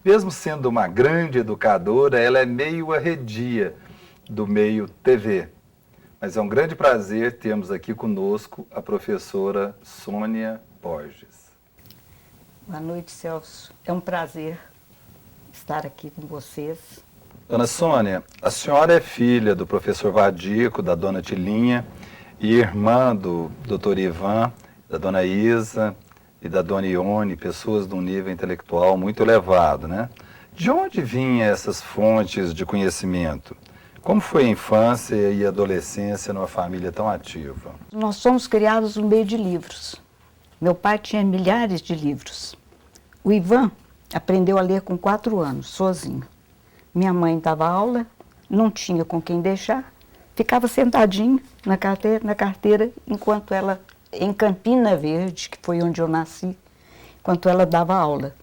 Mesmo sendo uma grande educadora, ela é meio arredia do meio TV. Mas é um grande prazer termos aqui conosco a professora Sônia Borges. Boa noite, Celso. É um prazer estar aqui com vocês. Dona Sônia, a senhora é filha do professor Vadico, da dona Tilinha, e irmã do doutor Ivan, da dona Isa e da dona Ione, pessoas de um nível intelectual muito elevado, né? De onde vinham essas fontes de conhecimento? Como foi a infância e a adolescência numa família tão ativa? Nós somos criados no meio de livros. Meu pai tinha milhares de livros. O Ivan aprendeu a ler com 4 anos, sozinho. Minha mãe dava aula, não tinha com quem deixar, ficava sentadinho na carteira, enquanto ela, em Campina Verde, que foi onde eu nasci, enquanto ela dava aula.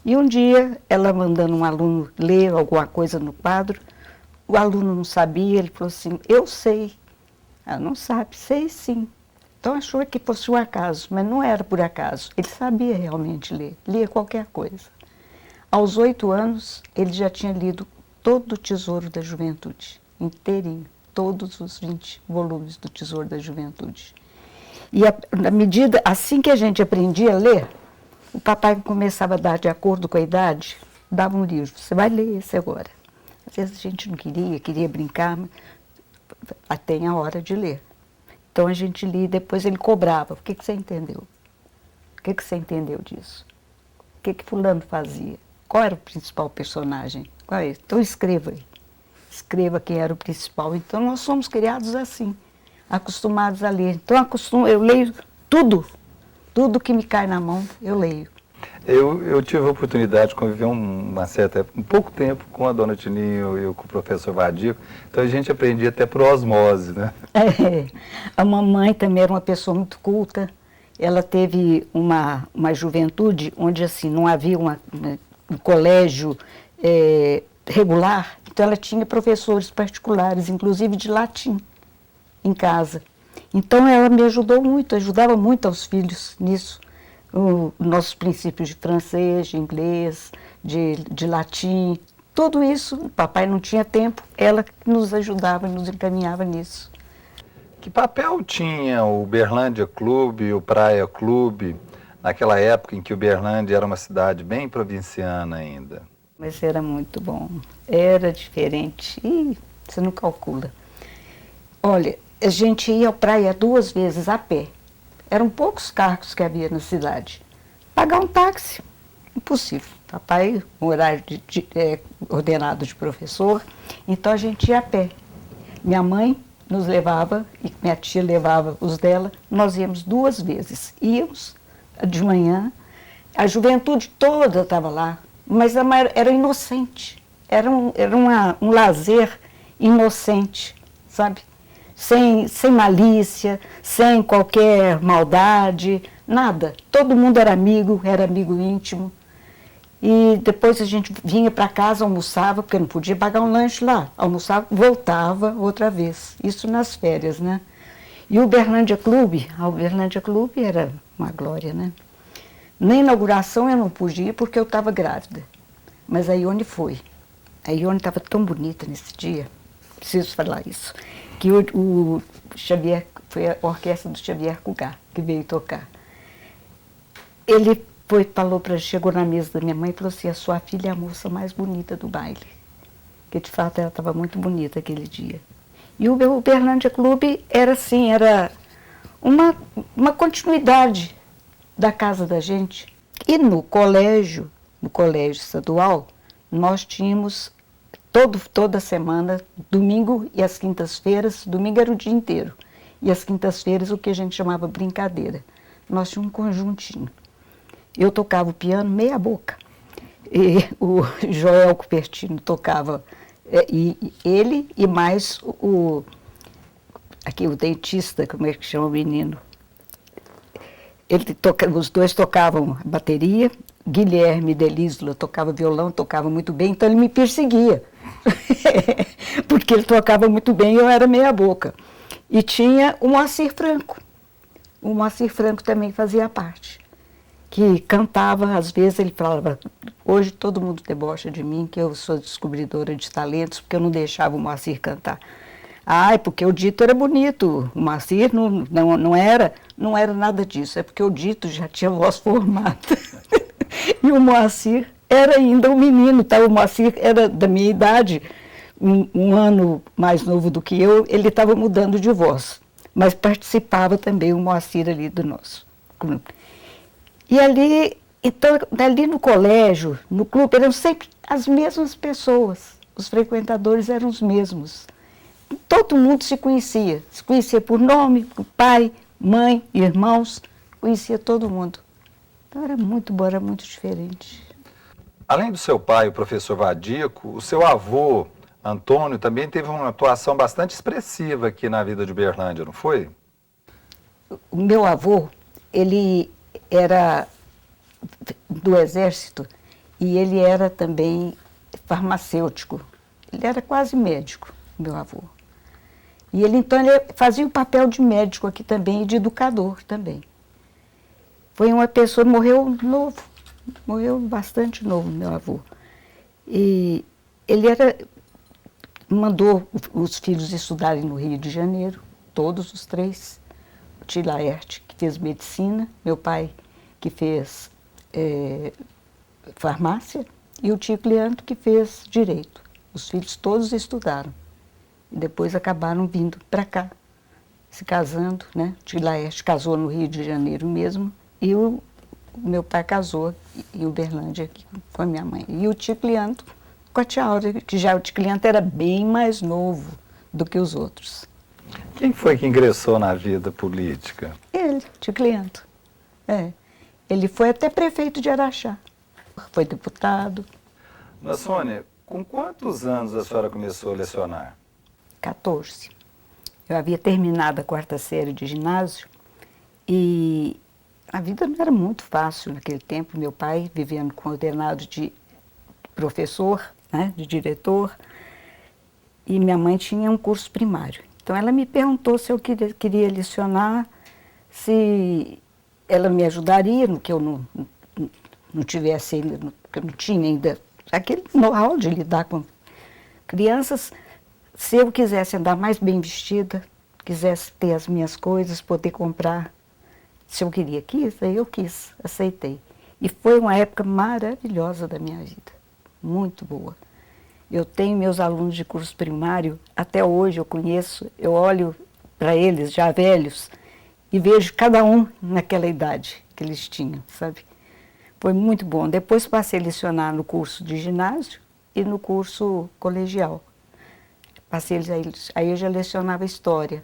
E um dia, ela mandando um aluno ler alguma coisa no quadro, o aluno não sabia, ele falou assim, eu sei. Ela não sabe, sei sim. Então achou que fosse um acaso, mas não era por acaso. Ele sabia realmente ler, lia qualquer coisa. Aos 8 anos, ele já tinha lido todo o Tesouro da Juventude, inteirinho, todos os 20 volumes do Tesouro da Juventude. E na medida, assim que a gente aprendia a ler, o papai começava a dar, de acordo com a idade, dava um livro, você vai ler esse agora. Às vezes a gente não queria brincar, mas tem a hora de ler. Então a gente lia e depois ele cobrava. O que você entendeu? O que você entendeu disso? O que fulano fazia? Qual era o principal personagem? Qual é? Então escreva aí. Escreva quem era o principal. Então nós somos criados assim, acostumados a ler. Então eu leio tudo que me cai na mão, eu leio. Eu tive a oportunidade de conviver um pouco tempo com a dona Tininha e com o professor Vadico, então a gente aprendia até por osmose, né? A mamãe também era uma pessoa muito culta, ela teve uma juventude onde assim, não havia um colégio regular, então ela tinha professores particulares, inclusive de latim, em casa. Então ela me ajudou muito, ajudava muito aos filhos nisso. Nossos princípios de francês, de inglês, de latim, tudo isso, o papai não tinha tempo, ela nos ajudava, nos encaminhava nisso. Que papel tinha o Uberlândia Clube, o Praia Clube, naquela época em que Uberlândia era uma cidade bem provinciana ainda? Mas era muito bom, era diferente, e você não calcula. Olha, a gente ia à praia 2 vezes a pé. Eram poucos carros que havia na cidade. Pagar um táxi, impossível. Papai, um horário ordenado de professor, então a gente ia a pé. Minha mãe nos levava e minha tia levava os dela, nós íamos 2 vezes. Íamos de manhã, a juventude toda estava lá, mas era inocente, era um lazer inocente, sabe? Sem malícia, sem qualquer maldade, nada. Todo mundo era amigo íntimo. E depois a gente vinha para casa, almoçava, porque não podia pagar um lanche lá. Almoçava, voltava outra vez. Isso nas férias, né? E o Uberlândia Clube, a Uberlândia Clube era uma glória, né? Na inauguração eu não podia porque eu estava grávida. Mas a Ione foi. A Ione estava tão bonita nesse dia, preciso falar isso, que o Xavier, foi a orquestra do Xavier Cugat que veio tocar. Ele chegou na mesa da minha mãe e falou assim, a sua filha é a moça mais bonita do baile. Porque de fato ela estava muito bonita aquele dia. E o Uberlândia Clube era assim, era uma continuidade da casa da gente. E no colégio estadual, nós tínhamos toda semana, domingo e as quintas-feiras, domingo era o dia inteiro, e as quintas-feiras o que a gente chamava brincadeira. Nós tínhamos um conjuntinho. Eu tocava o piano meia boca, e o Joel Cupertino tocava, e ele e mais o dentista, como é que chama o menino? Os dois tocavam bateria, Guilherme Delisla tocava violão, tocava muito bem, então ele me perseguia. Porque ele tocava muito bem e eu era meia boca. E tinha o Moacir Franco. O Moacir Franco também fazia parte. que cantava, às vezes ele falava, hoje todo mundo debocha de mim, que eu sou descobridora de talentos, porque eu não deixava o Moacir cantar. Ah, é porque o Dito era bonito, o Moacir não era nada disso, é porque o Dito já tinha voz formada. E o Moacir era ainda um menino, tá? O Moacir era da minha idade, um ano mais novo do que eu, ele estava mudando de voz, mas participava também o Moacir ali do nosso grupo. E ali, então, ali no colégio, no clube, eram sempre as mesmas pessoas, os frequentadores eram os mesmos. Todo mundo se conhecia por nome, por pai, mãe, irmãos, conhecia todo mundo. Então era muito bom, era muito diferente. Além do seu pai, o professor Vadico, o seu avô, Antônio, também teve uma atuação bastante expressiva aqui na vida de Uberlândia, não foi? O meu avô, ele era do Exército e ele era também farmacêutico. Ele era quase médico, meu avô. E ele, então, ele fazia o papel de médico aqui também e de educador também. Foi uma pessoa, morreu novo, morreu bastante novo, meu avô. E ele mandou os filhos estudarem no Rio de Janeiro, todos os três. O tio Laerte, que fez medicina, meu pai, que fez farmácia, e o tio Cleanto, que fez direito. Os filhos todos estudaram. E depois acabaram vindo para cá, se casando, né? O tio Laerte casou no Rio de Janeiro mesmo, e o meu pai casou em Uberlândia com a minha mãe. E o tio Cleanto com a tia Áurea, que já o tio Cleanto era bem mais novo do que os outros. Quem foi que ingressou na vida política? Ele, tio Cleanto. Ele foi até prefeito de Araxá. Foi deputado. Dona Sônia, com quantos anos a senhora começou a lecionar? 14. Eu havia terminado a 4ª série de ginásio e a vida não era muito fácil naquele tempo. Meu pai vivendo com ordenado de professor, né, de diretor, e minha mãe tinha um curso primário. Então ela me perguntou se eu queria lecionar, se ela me ajudaria no que eu não tivesse ainda, que eu não tinha ainda aquele know-how de lidar com crianças. Se eu quisesse andar mais bem vestida, quisesse ter as minhas coisas, poder comprar, se eu queria, aí eu quis, aceitei. E foi uma época maravilhosa da minha vida, muito boa. Eu tenho meus alunos de curso primário, até hoje eu conheço, eu olho para eles já velhos e vejo cada um naquela idade que eles tinham, sabe? Foi muito bom. Depois passei a lecionar no curso de ginásio e no curso colegial. Aí eu já lecionava História.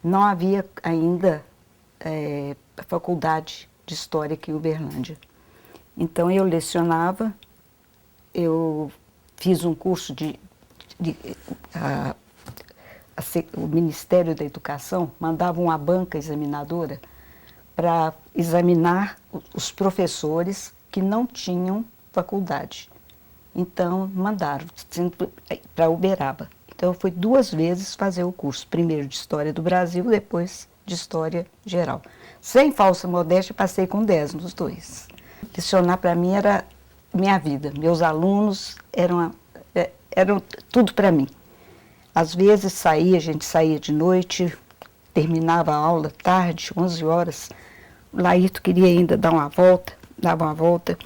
Não havia ainda faculdade de História aqui em Uberlândia. Então eu lecionava, eu fiz um curso o Ministério da Educação mandava uma banca examinadora para examinar os professores que não tinham faculdade. Então mandaram para Uberaba. Então, eu fui 2 vezes fazer o curso, primeiro de História do Brasil, depois de História Geral. Sem falsa modéstia, passei com 10 nos 2. Lecionar para mim era minha vida. Meus alunos eram tudo para mim. Às vezes a gente saía de noite, terminava a aula tarde, 11 horas. O Laírto queria ainda dar uma volta, dava uma volta,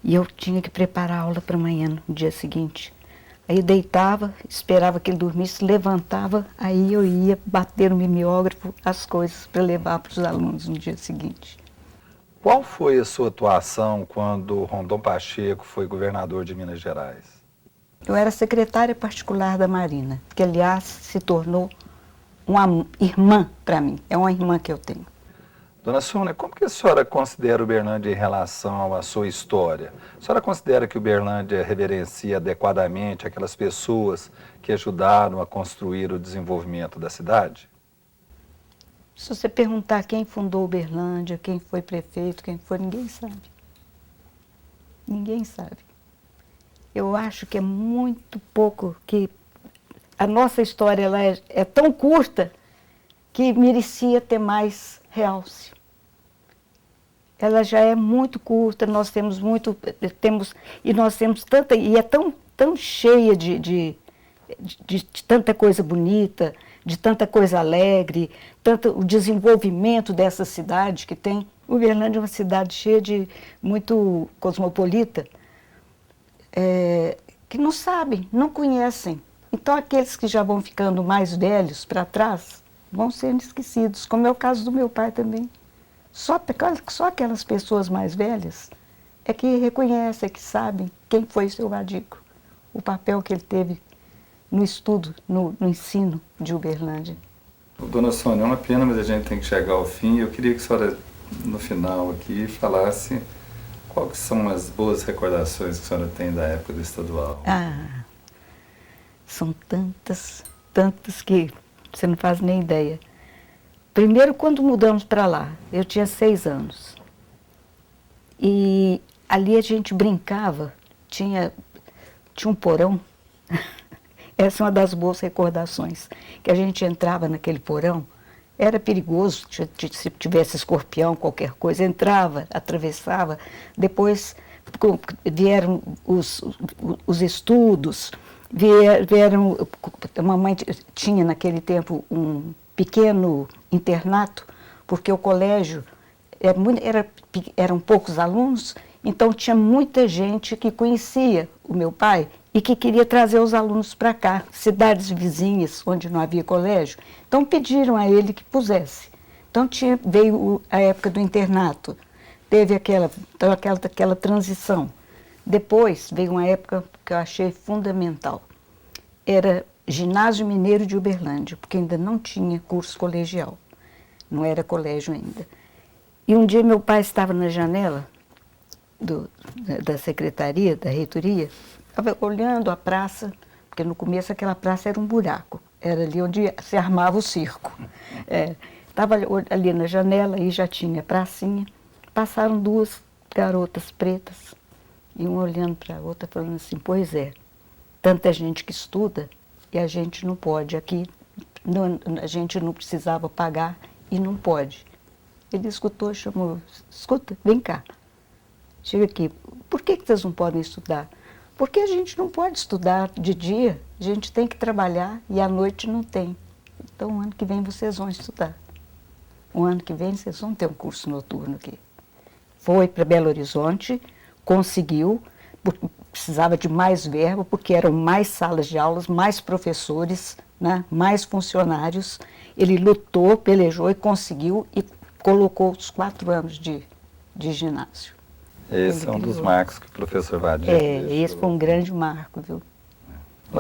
e eu tinha que preparar a aula para amanhã, no dia seguinte. Aí deitava, esperava que ele dormisse, levantava, aí eu ia bater no mimeógrafo as coisas para levar para os alunos no dia seguinte. Qual foi a sua atuação quando Rondon Pacheco foi governador de Minas Gerais? Eu era secretária particular da Marina, que aliás se tornou uma irmã para mim, é uma irmã que eu tenho. Dona Sônia, como que a senhora considera Uberlândia em relação à sua história? A senhora considera que Uberlândia reverencia adequadamente aquelas pessoas que ajudaram a construir o desenvolvimento da cidade? Se você perguntar quem fundou Uberlândia, quem foi prefeito, quem foi, ninguém sabe. Ninguém sabe. Eu acho que é muito pouco, que a nossa história ela é tão curta que merecia ter mais realce. ela já é muito curta, nós temos tanta, e é tão cheia de tanta coisa bonita, de tanta coisa alegre, tanto o desenvolvimento dessa cidade que tem. Uberlândia é uma cidade cheia de, muito cosmopolita, que não sabem, não conhecem. Então aqueles que já vão ficando mais velhos para trás vão sendo esquecidos, como é o caso do meu pai também. Só aquelas pessoas mais velhas é que reconhecem, é que sabem quem foi o seu Vadico, o papel que ele teve no estudo, no ensino de Uberlândia. Dona Sônia, é uma pena, mas a gente tem que chegar ao fim. Eu queria que a senhora, no final aqui, falasse quais são as boas recordações que a senhora tem da época do estadual. São tantas que você não faz nem ideia. Primeiro, quando mudamos para lá, eu tinha 6 anos. E ali a gente brincava, tinha um porão. Essa é uma das boas recordações, que a gente entrava naquele porão, era perigoso, se tivesse escorpião, qualquer coisa, entrava, atravessava, depois vieram os estudos, vieram, a mamãe tinha naquele tempo um pequeno internato, porque o colégio eram poucos alunos, então tinha muita gente que conhecia o meu pai e que queria trazer os alunos para cá, cidades vizinhas onde não havia colégio. Então pediram a ele que pusesse. Então veio a época do internato, teve aquela transição. Depois veio uma época que eu achei fundamental. Era Ginásio Mineiro de Uberlândia, porque ainda não tinha curso colegial, não era colégio ainda. E um dia meu pai estava na janela da secretaria, da reitoria, estava olhando a praça, porque no começo aquela praça era um buraco, era ali onde se armava o circo. Estava ali na janela e já tinha pracinha, passaram 2 garotas pretas, e uma olhando para a outra falando assim, pois é, tanta gente que estuda e a gente não pode, aqui a gente não precisava pagar e não pode. Ele escutou, chamou, escuta, vem cá, chega aqui, por que vocês não podem estudar? Porque a gente não pode estudar de dia, a gente tem que trabalhar e à noite não tem. Então, o ano que vem vocês vão estudar. O ano que vem vocês vão ter um curso noturno aqui. Foi para Belo Horizonte, conseguiu, precisava de mais verba, porque eram mais salas de aulas, mais professores, né, mais funcionários. Ele lutou, pelejou e conseguiu e colocou os 4 anos de ginásio. Esse é um dos marcos que o professor Vadico deixou. Esse foi um grande marco, viu?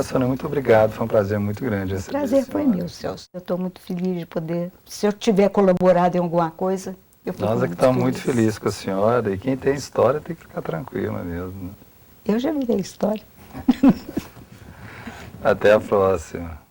Sônia, muito obrigado, foi um prazer muito grande. O prazer foi meu, Celso. Eu estou muito feliz de poder, se eu tiver colaborado em alguma coisa, eu fico Nós é que estamos muito felizes com a senhora, e quem tem história tem que ficar tranquila mesmo. Eu já virei história. Até a próxima.